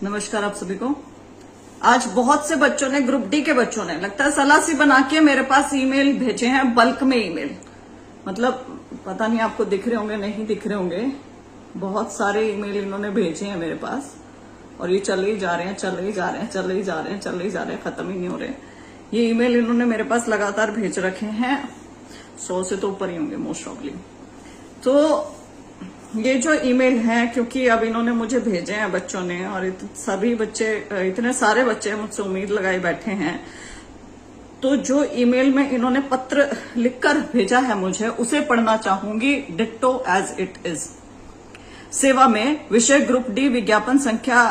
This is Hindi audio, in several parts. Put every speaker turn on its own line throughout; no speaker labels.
नमस्कार आप सभी को। आज बहुत से बच्चों ने, ग्रुप डी के बच्चों ने, लगता है सलासी बना के मेरे पास ईमेल भेजे हैं, बल्क में ईमेल। मतलब पता नहीं आपको दिख रहे होंगे, नहीं दिख रहे होंगे, बहुत सारे ईमेल इन्होंने भेजे हैं मेरे पास और ये चले ही जा रहे हैं, चले ही जा रहे हैं, चले ही जा रहे हैं, चले ही जा रहे हैं, खत्म ही नहीं हो रहे। ये ईमेल इन्होंने मेरे पास लगातार भेज रखे हैं, 100 से तो ऊपर ही होंगे मोस्ट ऑफली। तो ये जो ईमेल हैं, क्योंकि अब इन्होंने मुझे भेजे हैं बच्चों ने, और सभी बच्चे, इतने सारे बच्चे मुझसे उम्मीद लगाए बैठे हैं, तो जो ईमेल में इन्होंने पत्र लिखकर भेजा है मुझे, उसे पढ़ना चाहूंगी डिट्टो एज इट इज। सेवा में विषय ग्रुप डी, विज्ञापन संख्या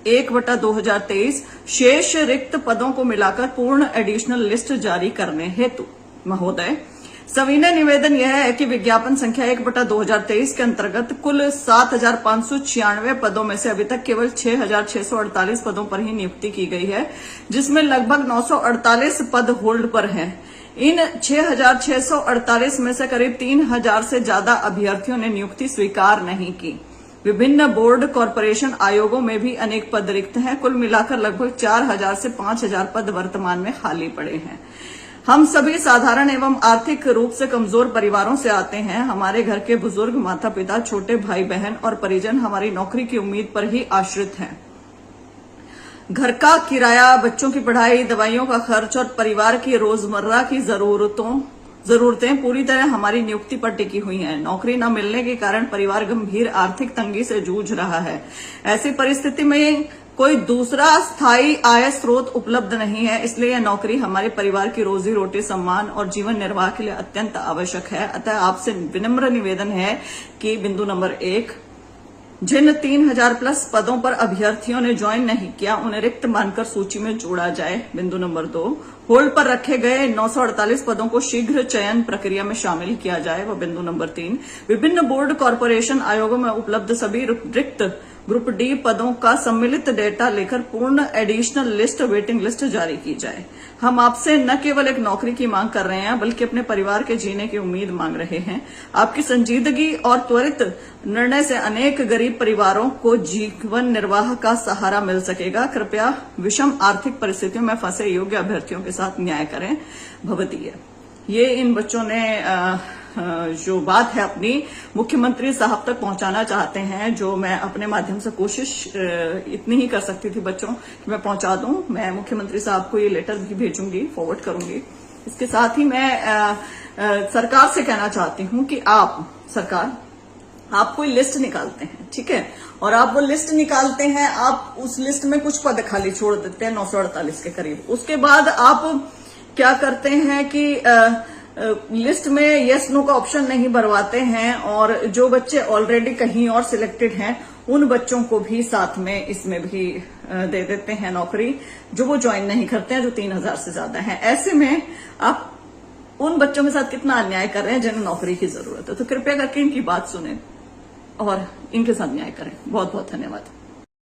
1/2023, शेष रिक्त पदों को मिलाकर पूर्ण एडिशनल लिस्ट जारी करने हेतु महोदय, सविनय निवेदन यह है कि विज्ञापन संख्या 1/2023 के अंतर्गत कुल 7,596 पदों में से अभी तक केवल 6,648 पदों पर ही नियुक्ति की गई है, जिसमें लगभग 948 पद होल्ड पर हैं। इन 6,648 में से करीब 3,000 से ज्यादा अभ्यर्थियों ने नियुक्ति स्वीकार नहीं की। विभिन्न बोर्ड कॉरपोरेशन आयोगों में भी अनेक पद रिक्त हैं। कुल मिलाकर लगभग 4,000 से 5,000 पद वर्तमान में खाली पड़े हैं। हम सभी साधारण एवं आर्थिक रूप से कमजोर परिवारों से आते हैं। हमारे घर के बुजुर्ग, माता पिता, छोटे भाई बहन और परिजन हमारी नौकरी की उम्मीद पर ही आश्रित हैं। घर का किराया, बच्चों की पढ़ाई, दवाइयों का खर्च और परिवार की रोजमर्रा की जरूरतें पूरी तरह हमारी नियुक्ति पर टिकी हुई हैं। नौकरी न मिलने के कारण परिवार गंभीर आर्थिक तंगी से जूझ रहा है। ऐसी परिस्थिति में कोई दूसरा स्थायी आय स्रोत उपलब्ध नहीं है, इसलिए यह नौकरी हमारे परिवार की रोजी रोटी, सम्मान और जीवन निर्वाह के लिए अत्यंत आवश्यक है। अतः आपसे विनम्र निवेदन है कि बिंदु नंबर 1, जिन 3,000 प्लस पदों पर अभ्यर्थियों ने ज्वाइन नहीं किया, उन्हें रिक्त मानकर सूची में जोड़ा जाए। बिंदु नंबर 2, होल्ड पर रखे गए 948 पदों को शीघ्र चयन प्रक्रिया में शामिल किया जाए। व बिंदु नंबर 3, विभिन्न बोर्ड कॉरपोरेशन आयोगों में उपलब्ध सभी रिक्त ग्रुप डी पदों का सम्मिलित डेटा लेकर पूर्ण एडिशनल लिस्ट, वेटिंग लिस्ट जारी की जाए। हम आपसे न केवल एक नौकरी की मांग कर रहे हैं, बल्कि अपने परिवार के जीने की उम्मीद मांग रहे हैं। आपकी संजीदगी और त्वरित निर्णय से अनेक गरीब परिवारों को जीवन निर्वाह का सहारा मिल सकेगा। कृपया विषम आर्थिक परिस्थितियों में फंसे योग्य अभ्यर्थियों के साथ न्याय करें। भवदीय। ये इन बच्चों ने जो बात है अपनी मुख्यमंत्री साहब तक पहुंचाना चाहते हैं, जो मैं अपने माध्यम से कोशिश इतनी ही कर सकती थी बच्चों कि मैं पहुंचा दूं। मैं मुख्यमंत्री साहब को ये लेटर भी भेजूंगी, फॉरवर्ड करूंगी। इसके साथ ही मैं सरकार से कहना चाहती हूं कि आप कोई लिस्ट निकालते हैं, ठीक है, और आप वो लिस्ट निकालते हैं, आप उस लिस्ट में कुछ पद खाली छोड़ देते हैं 948 के करीब। उसके बाद आप क्या करते हैं कि लिस्ट में यस नो का ऑप्शन नहीं भरवाते हैं, और जो बच्चे ऑलरेडी कहीं और सिलेक्टेड हैं उन बच्चों को भी साथ में इसमें भी दे देते हैं नौकरी, जो वो ज्वाइन नहीं करते हैं, जो 3,000 से ज्यादा हैं। ऐसे में आप उन बच्चों के साथ कितना अन्याय कर रहे हैं जिन्हें नौकरी की जरूरत है। तो कृपया करके इनकी बात सुने और इनके साथ न्याय करें। बहुत बहुत धन्यवाद।